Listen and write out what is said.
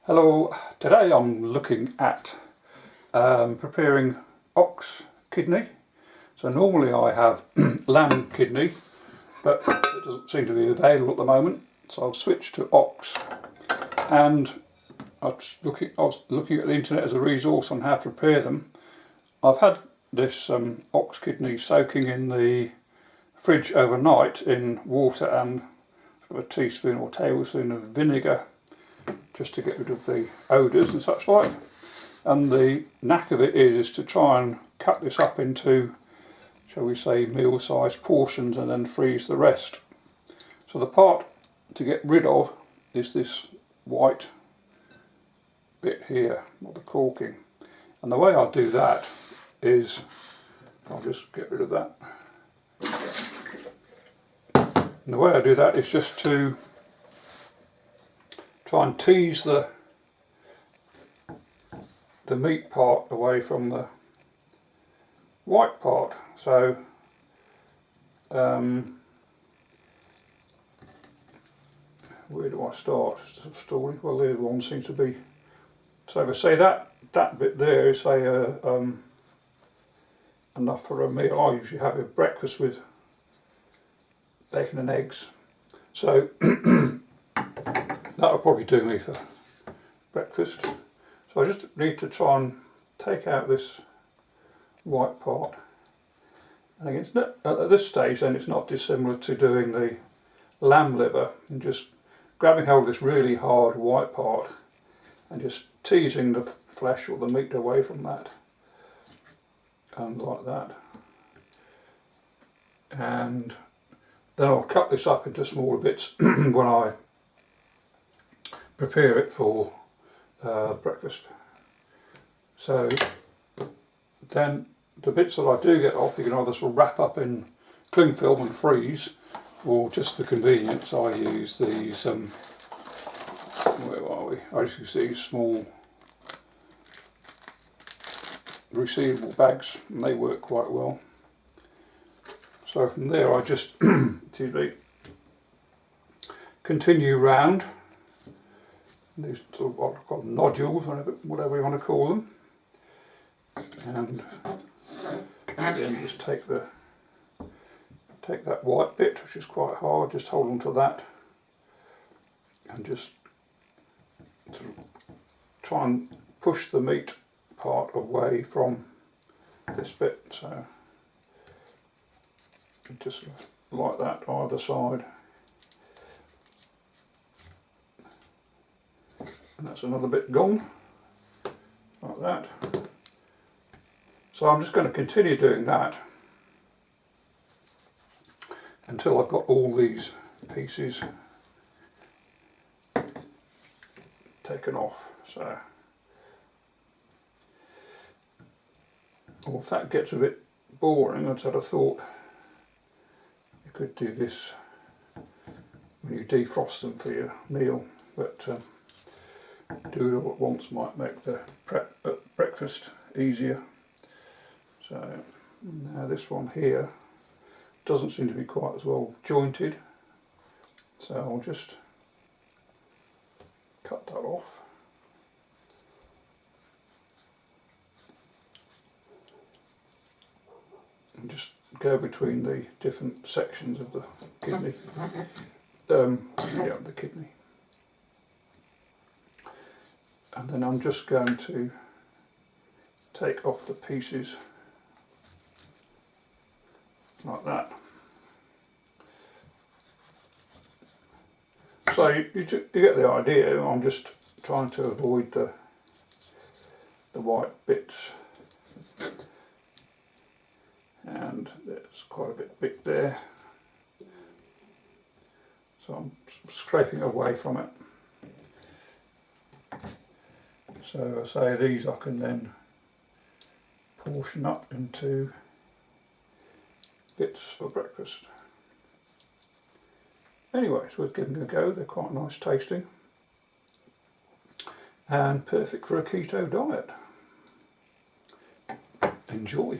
Hello, today I'm looking at preparing ox kidney. So normally I have lamb kidney, but it doesn't seem to be available at the moment, so I've switched to ox. And I was looking at the internet as a resource on how to prepare them. I've had this ox kidney soaking in the fridge overnight in water and a teaspoon or tablespoon of vinegar, just to get rid of the odours and such like. And the knack of it is to try and cut this up into, shall we say, meal-sized portions and then freeze the rest. So the part to get rid of is this white bit here, or the corking. And the way I do that is, I'll just get rid of that. And the way I do that is just to try and tease the meat part away from the white part. So where do I start? Story. Well, the one seems to be. So if I say that bit there is say enough for a meal. I usually have a breakfast with bacon and eggs. So that'll probably do me for breakfast. So I just need to try and take out this white part. And again, it's not, at this stage then it's not dissimilar to doing the lamb liver, and just grabbing hold of this really hard white part and just teasing the flesh or the meat away from that. And like that. And then I'll cut this up into smaller bits when I prepare it for breakfast. So then the bits that I do get off, you can either sort of wrap up in cling film and freeze, or just for convenience I use these, where are we? I just use these small resealable bags, and they work quite well. So from there I just continue round these sort of what I call nodules, whatever you want to call them, and then just take that white bit, which is quite hard, just hold on to that and just sort of try and push the meat part away from this bit. So just like that either side. And that's another bit gone, like that. So I'm just going to continue doing that until I've got all these pieces taken off. So, or if that gets a bit boring, I'd sort of thought you could do this when you defrost them for your meal, but do it all at once might make the prep at breakfast easier. So now this one here doesn't seem to be quite as well jointed, so I'll just cut that off. And just go between the different sections of the kidney. The kidney. And then I'm just going to take off the pieces like that. So you get the idea. I'm just trying to avoid the white bits, and there's quite a bit there, so I'm scraping away from it. So I say these I can then portion up into bits for breakfast. Anyway, it's worth giving a go. They're quite nice tasting and perfect for a keto diet. Enjoy.